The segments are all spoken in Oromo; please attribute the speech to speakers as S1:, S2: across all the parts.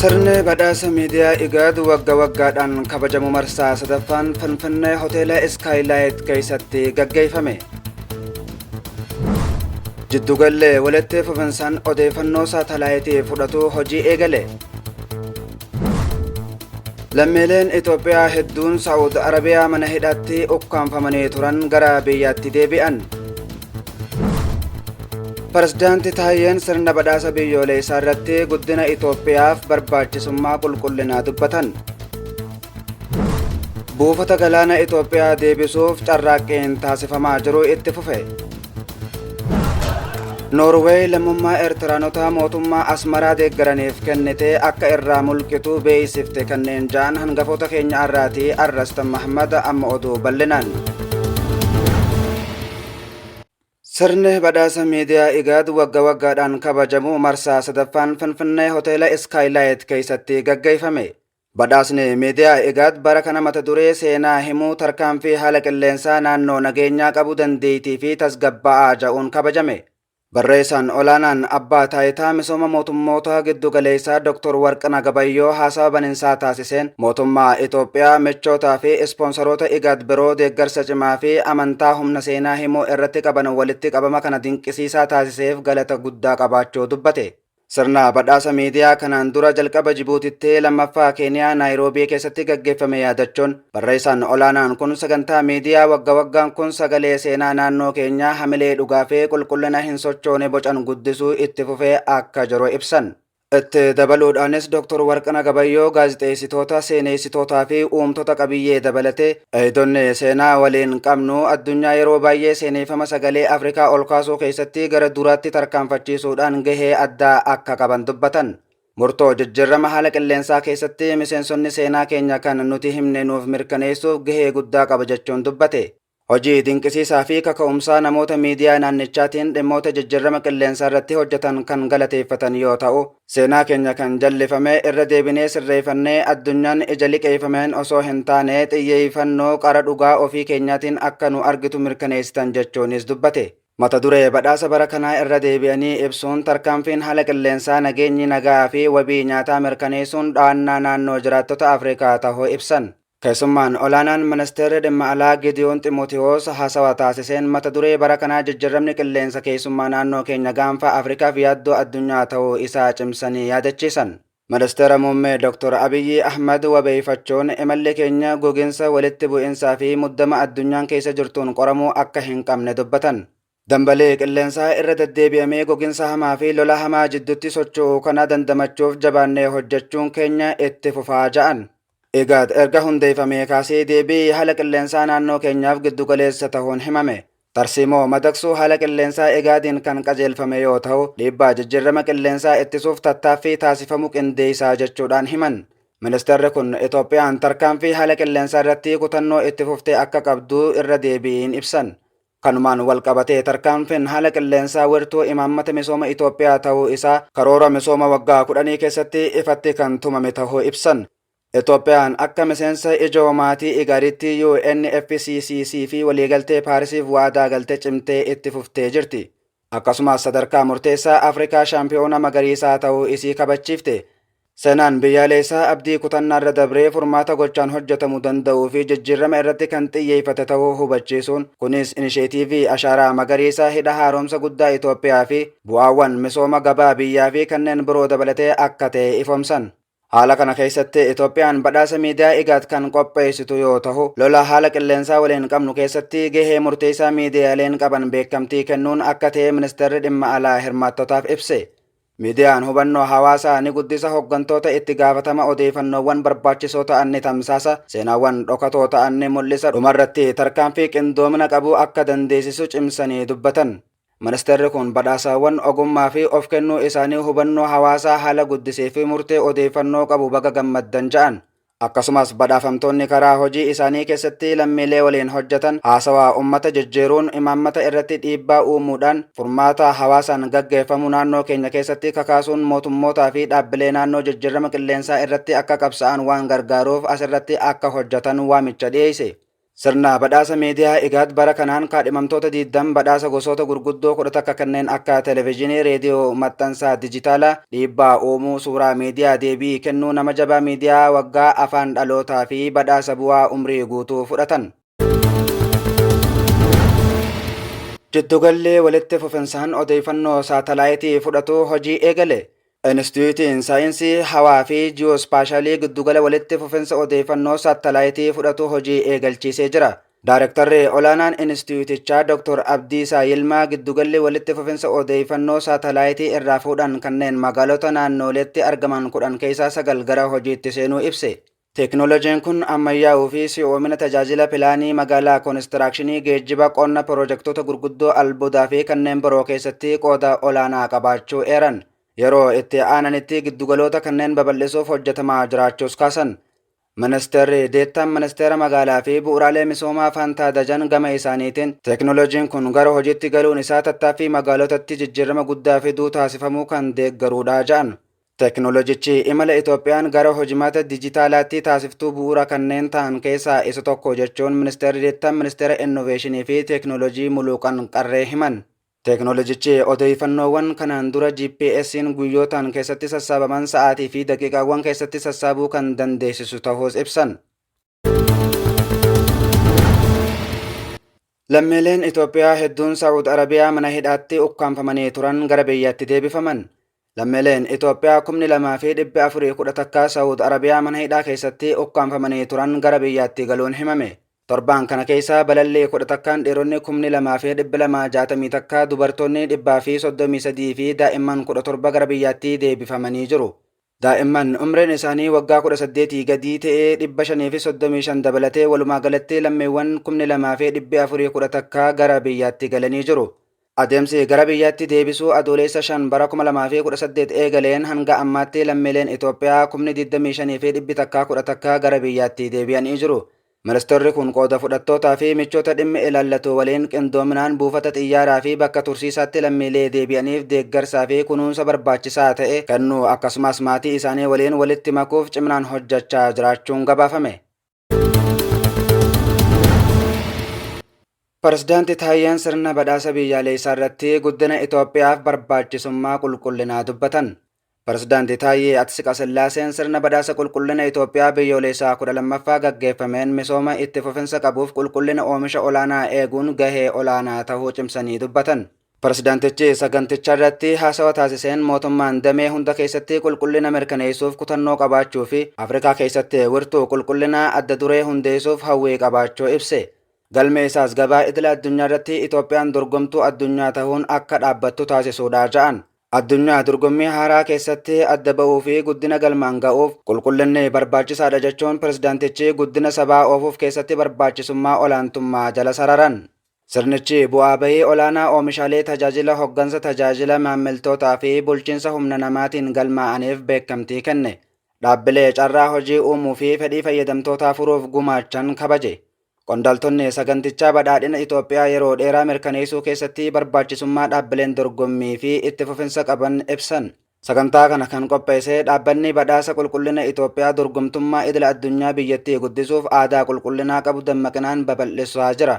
S1: Sirni badhaasa miidiyaa IGAD waggaa waggaadhaan kabajamu marsaa sadaffaan Finfinnee hoteela Skylight keessatti gaggeeffame. Jiddugallee walitti fufinsaan odeeffannoo saatalaayitii fudhatu hojii eegale. Lammiileen Itoophiyaa hedduun Saa'ud Arabiyaa mana hidhaatti ukkaanfamanii turan gara biyyaatti deebi'an. Pirezidaantii Taayyeen sirna badhaasa biyyoolessaa irratti guddina Itoophiyaaf barbaachisummaa qulqullinaa dubbatan. Buufata galaana Itoophiyaa deebisuuf carraaqqiin taasifamaa jiru itti fufe. Noorweey lammummaa Eertiraanota mootummaa Asmaraa deeggaraniif kennitee akka irraa mulqitu beeksifte kanneen ja'an hangafoota keenya irraatii Arrastan Mahammad amma oduu bal'inaan. Sirni badhaasa miidiyaa IGAD waggaa waggaadhaan kabajamu marsaa sadaffaan Finfinnee hoteela Skylight keessatti gaggeeffame. Badhaasni miidiyaa IGAD bara kana mata duree seenaa himuu tarkaanfii haala qilleensaa naannoo nageenyaa qabu dandeettii fi tasgabbaa'aa jedhuun kabajame. Barreessaan olaanaan abbaa taayitaa misooma mootummoota giddugaleessaa Dr. Warqinaa Gabayyoo haasawa baninsaa taasiseen mootummaa Itoophiyaa michootaa fi ispoonsaroota IGAD biroo deeggarsa cimaa fi amantaa humna seenaa himuu irratti qaban walitti qabama kana dinqisiisaa taasiseef galata guddaa qabaachuu dubbate. Sirna badhaasa miidiyaa kanaan dura jalqaba Jibuutitti lammaffaa Keeniyaa Naayiroobii keessatti gaggeeffame yaadachuun barreessaan olaanaan kun sagantaa miidiyaa waggaa waggaan kun sagalee seenaa naannoo keenyaa hamilee dhugaa fi qulqullina hin sochoone bocan guddisuu itti fufee akka jiru ibsan. Itti dabaluudhaanis Dr. Warqinaa Gabayyoo gaazexeessitoota, seenessitootaa fi uumtota qabiyyee dabalatee eegdonni seenaa waliin qabnu addunyaa yeroo baay'ee seeneffama sagalee Afrikaa ol kaasuu keessatti gara duraatti tarkaanfachiisuudhaan gahee addaa akka qaban dubbatan. Murtoo jijjiirama haala qilleensaa keessatti miseensonni seenaa keenya kan nuti himne nuuf mirkaneessuuf gahee guddaa qaba jechuun dubbate. Hojii dinqisiisaa fi kaka'umsaa namoota miidiyaa naannichaatiin dhimmoota jijjiirama qilleensaa irratti hojjetan kan galateeffatan yoo ta'u, seenaa keenya kan jallifame irra deebinee sirreeffannee addunyaan ija liqeeffameen osoo hin taane xiyyeeffannoo qara dhugaa ofii keenyaatiin akka nu argitu mirkaneessitan jechuunis dubbate. Mata duree badhaasa bara kanaa irra deebi'anii ibsuun tarkaanfiin haala qilleensaa nageenyi nagaa fi wabii nyaataa mirkaneessuun dhaannaa naannoo jiraattota Afrikaa tahuu ibsan. Keessummaan olaanaan ministeerri dhimma alaa Gideon Ximootiyoos haasawa taasiseen mata duree bara kanaa jijjiiramni qilleensa keessummaa naannoo keenya gaanfa Afrikaaf yaaddoo addunyaa ta'uu isaa cimsanii yaadachiisan. Ministeera muummee Dr. Abiyyi Ahmad wabeeffachuun imalli keenya gogiinsa walitti bu'insaa fi muddama addunyaan keessa jirtuun qoramuu akka hin qabne dubbatan. Dambalee qilleensaa irra deddeebi'amee gogiinsa hamaa fi lola hamaa jidduutti socho'uu kana dandamachuuf jabaannee hojjechuun keenya itti fufaa ja'an. IGAD erga hundeeffamee kaasee deebii haala qilleensaa naannoo keenyaaf giddugaleessa ta'uun himame. Tarsiimoo madaqsuu haala qilleensaa IGADiin kan qajeelfame yoo ta'u, dhiibbaa jijjiirama qilleensaa ittisuuf tattaaffii taasifamu qindeessaa jechuudhaan himan. Ministeerri kun Itoophiyaan tarkaanfii haala qilleensaa irratti kutannoo itti fuftee akka qabdu irra deebiin ibsan. Kanumaan walqabatee tarkaanfiin haala qilleensaa wirtuu imaammata misooma Itoophiyaa ta'uu isaa karoora misooma waggaa 10 keessatti ifatti kan tumame ta'uu ibsan. Itoophiyaan akka miseensa ijoo maatii IGADitti UNFCCC fi waliigaltee Paarisiif waadaa galtee cimtee itti fuftee jirti. Akkasumas sadarkaa murteessaa Afrikaa shaampiyoona magariisaa ta'uu isii kabachiifte. Seenaan biyyaalessaa abdii kutannaa irra dabree furmaata gochaan hojjetamuu danda'uu fi jijjiirama irratti kan xiyyeeffate ta'uu hubachiisuun kunis inisheetiivii ashaaraa magariisaa hidha haaromsa guddaa Itoophiyaa fi bu'aawwan misooma gabaa biyyaa fi kanneen biroo dabalatee akka ta'e ifoomsan. Haala kana keessatti Itoophiyaan badhaasa miidiyaa IGAD kan qopheessitu yoo ta'u, lola haala qilleensaa waliin qabnu keessatti gahee murteessaa miidiyaaleen qaban beekamtii kennuun akka ta'e ministeerri dhimma alaa hirmaattotaaf ibse. Miidiyaan hubannoo hawaasaa ni guddisa, hooggantoota itti gaafatama odeeffannoowwan barbaachisoo ta'an ni tamsaasa, seenaawwan dhokatoo ta'an ni mul'isa, dhumarratti tarkaanfii qindoomina qabu akka dandeessisu cimsanii dubbatan. Ministeerri kun badhaasawwan ogummaa fi of kennuu isaanii hubannoo hawaasaa haala guddisee fi murtee odeeffannoo qabu baga gammaddan ja'an. Akkasumas badhaafamtoonni karaa hojii isaanii keessatti lammiilee waliin hojjetan haasawaa uummata jijjiiruun imaammata irratti dhiibbaa uumuudhaan furmaata hawaasaan gaggeeffamu naannoo keenya keessatti kakaasuun mootummootaa fi dhaabbilee naannoo jijjiirama qilleensaa irratti akka qabsa'an waan gargaaruuf asirratti akka hojjetan waamicha dhiyeesse. Sirna badhaasa miidiyaa Igaad bara kanaan kaadhimamtoota 20 badhaasa gosoota gurguddoo 11 kanneen akka televezyiinii, reediyoo, maxxansa dijitaalaa, dhiibbaa uumuu, suuraa miidiyaa, deebii kennuu, nama jabaa miidiyaa waggaa, afaan dhalootaa fi badhaasa bu'aa umrii guutuu fudhatan. Jiddugalli walitti fufinsaan odeeffannoo saatalaayitii fudhatu hojii eegale. Instituutiin saayinsii hawaa fi ji'oospaashaalii giddugala walitti fufinsa odeeffannoo saatalaayitii fudhatu hojii eegalchiisee jira. Daarektarri olaanaan instituutichaa Dr. Abdiisaa Yilmaa giddugalli walitti fufinsa odeeffannoo saatalaayitii irraa fuudhan kanneen magaalota naannooleetti argaman 10 keessaa 9 gara hojiitti seenuu ibse. Teeknooloojiin kun ammayyaa'uu fi si'oomina tajaajila pilaanii magaalaa koonistirakshinii, geejjiba, qonna, piroojektota gurguddoo albuudaa fi kanneen biroo keessatti qooda olaanaa qabaachuu eeran. Yeroo itti aananitti giddugaloota kanneen babal'isuuf hojjetamaa jiraachuus kaasan. Ministeerri deettaan ministeera magaalaa fi bu'uuraalee misoomaa Faantaa Dajan gama isaaniitiin teeknooloojiin kun gara hojiitti galuun isaa tattaaffii magaalotatti jijjiirama guddaa fiduu taasifamuu kan deeggaruudha jedhan. Teeknooloojichi imala Itoophiyaan gara hojimaata dijitaalaatti taasiftuu bu'uura kanneen ta'an keessaa isa tokko jechuun ministeerri deettaan ministeera innoveeshinii fi teeknooloojii Muluuqan Qarree himan. Teeknooloojichi odeeffannoowwan kanaan dura GPS'n guyyootaan keessatti sassaabaman sa'aatii fi daqiiqaawwan keessatti sassaabuu kan dandeessisu ta'uus ibsan. Lammiileen Itoophiyaa hedduun Saa'ud Arabiyaa mana hidhaatti ukkaanfamanii turan gara biyyaatti deebifaman. Lammiileen Itoophiyaa 2,411 Saa'ud Arabiyaa mana hidhaa keessatti ukkaanfamanii turan gara biyyaatti galuun himame. Torbaan kana keessa balallee 11 dhiironni 2,261 dubartoonni 133 fi daa'imman 17 gara biyyaatti deebifamanii jiru. Daa'imman umriin isaanii waggaa 18 gadii ta'ee 535 dabalatee walumaa galatti lammiiwwan 2,411 gara biyyaatti galanii jiru. Adeemsi gara biyyaatti deebisuu adoolessa 5 bara 2018 eegaleen hanga ammaatti lammiileen Itoophiyaa 25,111 gara biyyaatti deebi'anii jiru. Ministeerri kun qooda fudhattootaa fi michoota dhimmi ilaallatu waliin qindoominaan buufata xiyyaaraa fi bakka tursiisaatti lammiilee deebi'aniif deeggarsaa fi kunuunsa barbaachisaa ta'e kennuu akkasumas maatii isaanii waliin walitti makuuf ciminaan hojjechaa jiraachuun gabaafame. Pirezidaantii Taayyeen sirna badhaasa biyyaalessaa irratti guddina Itoophiyaaf barbaachisummaa qulqullinaa dubbatan. Pirezidaantii Taayyee Atsiqasillaaseen sirna badhaasa qulqullina Itoophiyaa biyyoolessaa 12ffaa gaggeeffameen misooma itti fufinsa qabuuf qulqullina oomisha olaanaa eeguun gahee olaanaa ta'uu cimsanii dubbatan. Pirezidaantichi saganticha irratti haasawa taasiseen mootummaan damee hunda keessatti qulqullina mirkaneessuuf kutannoo qabaachuu fi Afrikaa keessatti wirtuu qulqullinaa adda duree hundeessuuf hawwii qabaachuu ibse. Galmee isaas gabaa idila addunyaa irratti Itoophiyaan dorgomtuu addunyaa ta'uun akka dhaabbattu taasisuudha jedhan. Addunyaa dorgommii haaraa keessatti adda ba'uu fi guddina galmaan ga'uuf qulqullinni barbaachisaadha jechuun pirezidaantichi guddina sabaa oofuuf keessatti barbaachisummaa olaantummaa jala sararan. Sirnichi bu'aa bahii olaanaa oomishaalee tajaajila hoggansa tajaajila maamiltootaa fi bulchiinsa humna namaatiin galmaa'aniif beekamtii kenne. Dhaabbilee carraa hojii uumuu fi fedhii fayyadamtootaa furuuf gumaachan kabaje. Qondaaltonni sagantichaa badhaadhina Itoophiyaa yeroo dheeraa mirkaneessuu keessatti barbaachisummaa dhaabbileen dorgommii fi itti fufinsa qaban ibsan. Sagantaa kana kan qopheesse dhaabbanni badhaasa qulqullina Itoophiyaa dorgomtummaa idila addunyaa biyyattii guddisuuf aadaa qulqullinaa qabu dammaqinaan babal'isaa jira.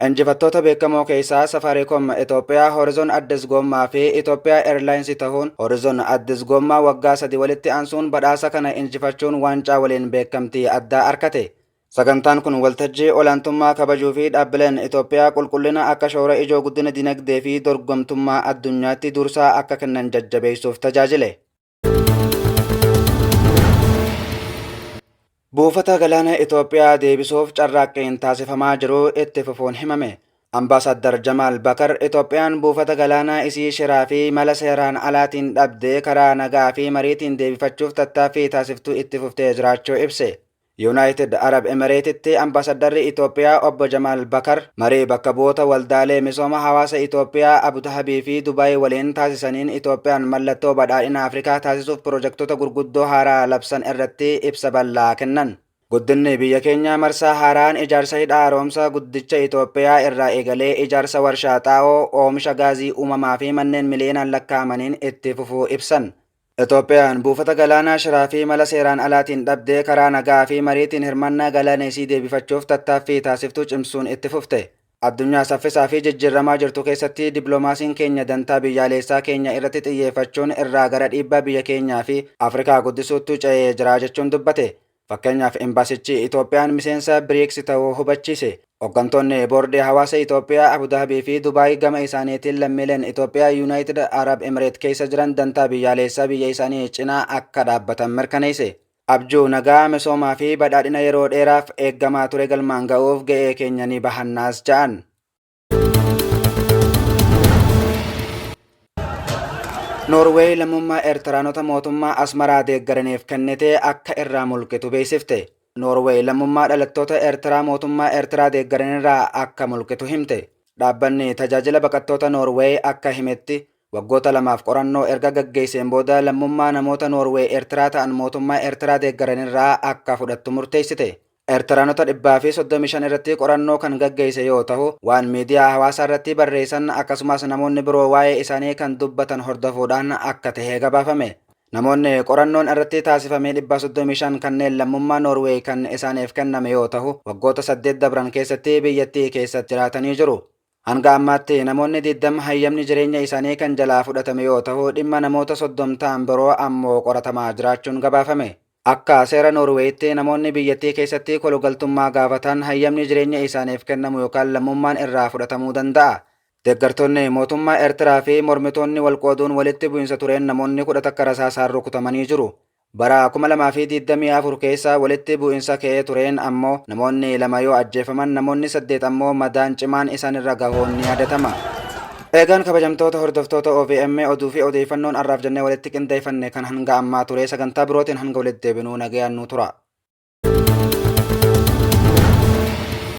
S1: Injifattoota beekamoo keessaa Safaariikoom Itoophiyaa, Horizoon Addis Gommaa fi Itoophiyaa Eerlaayinsi ta'uun Horizoon Addis Gommaa waggaa 3 walitti aansuun badhaasa kana injifachuun waancaa waliin beekamtii addaa argate. Sagantaan kun waltajjii olaantummaa kabajuu fi dhaabbileen Itoophiyaa qulqullina akka shoora ijoo guddina dinagdee fi dorgomtummaa addunyaatti dursaa akka kennan jajjabeessuuf tajaajile. Buufata galaana Itoophiyaa deebisuuf carraaqqiin taasifamaa jiru itti fufuun himame. Ambaasaddar Jamaal Bakar Itoophiyaan buufata galaanaa isii shiraa fi mala seeraan alaatiin dhabdee karaa nagaa fi mariitiin deebifachuuf tattaaffii taasiftuu itti fuftee jiraachuu ibse. United Arab Emiratetti ambaasaddarri Itoophiyaa obbo Jamaal Bakar marii bakka bu'oota waldaalee misooma hawaasa Itoophiyaa Abu Dhabii fi Dubaay waliin taasisaniin Itoophiyaan mallattoo badhaadhina Afrikaa taasisuuf piroojektota gurguddoo haaraa labsan irratti ibsa bal'aa kennan. Guddinni biyya keenya marsaa haaraan ijaarsa hidha haaromsa guddicha Itoophiyaa irraa eegalee ijaarsa warshaa xaa'oo oomisha gaazii uumamaa fi manneen miliyoonaan lakkaa'amaniin itti fufuu ibsan. Itoophiyaan buufata galaanaa Shiraa fi mala seeraan alaatiin dhabdee karaa nagaa fi mariitiin hirmannaa galaana isii deebifachuuf tattaaffii taasiftuu cimsuun itti fufte. Addunyaa saffisaa fi jijjiiramaa jirtu keessatti dippiloomaasiin keenya dantaa biyyaalessaa keenya irratti xiyyeeffachuun irraa gara dhiibbaa biyya keenyaa fi Afrikaa guddisuutti ce'ee jira jechuun dubbate. Fakkeenyaaf imbaasichi Itoophiyaan miseensa BRICS ta'uu hubachiise. Hooggantoonni boordii hawaasa Itoophiyaa Abu Dhabii fi Dubaay gama isaaniitiin lammiileen Itoophiyaa United Arab Emirates keessa jiran dantaa biyyaalessaa biyya isaanii cinaa akka dhaabbatan mirkaneesse. Abjuu nagaa misoomaa fi badhaadhina yeroo dheeraaf eeggamaa ture galmaan ga'uuf ga'ee keenya ni bahannaas ja'an. Noorweey lammummaa Eertiraanota mootummaa Asmaraa deeggaraniif kennitee akka irraa mulqitu beeksifte. Noorweey lammummaa dhalattoota Eertiraa mootummaa Eertiraa deeggaranirraa akka mulqitu himte. Dhaabbanni tajaajila baqattoota Noorweey akka himetti waggoota lamaaf qorannoo erga gaggeesseen booda lammummaa namoota Noorweey Eertiraa ta'an mootummaa Eertiraa deeggaranirraa akka fudhattu murteessite. Eertiraanota 135 irratti qorannoo kan gaggeesse yoo ta'u, waan miidiyaa hawaasaa irratti barreessan akkasumas namoonni biroo waa'ee isaanii kan dubbatan hordofuudhaan akka ta'e gabaafame. Namoonni qorannoon irratti taasifame 135 kanneen lammummaa Noorweey kan isaaniif kenname yoo ta'u, waggoota 8 dabran keessatti biyyattii keessatti jiraatanii jiru. Hanga ammaatti namoonni 20 hayyamni jireenya isaanii kan jalaa fudhatame yoo ta'u, dhimma namoota 30 ta'an biroo ammoo qoratamaa jiraachuun gabaafame. Akka seera Noorweeyitti namoonni biyyattii keessatti kolugaltummaa gaafatan hayyamni jireenya isaaniif kennamu yookaan lammummaan irraa fudhatamuu danda'a. Deeggartoonni mootummaa Eertiraa fi mormitoonni walqooduun walitti bu'insa tureen namoonni 10 akka rasaasaan rukutamanii jiru. Bara 2024 keessa walitti bu'insa ka'ee tureen ammoo namoonni 2 yoo ajjeefaman namoonni 8 ammoo madaan cimaan isaanirra gahuun ni yaadatama. Eegaan kabajamtoota hordoftoota OVM oduu fi odeeffannoon arraaf jennee walitti qindeeffanne kan hanga ammaa ture sagantaa birootiin hanga walitti deebinuu nagayaan nu tura.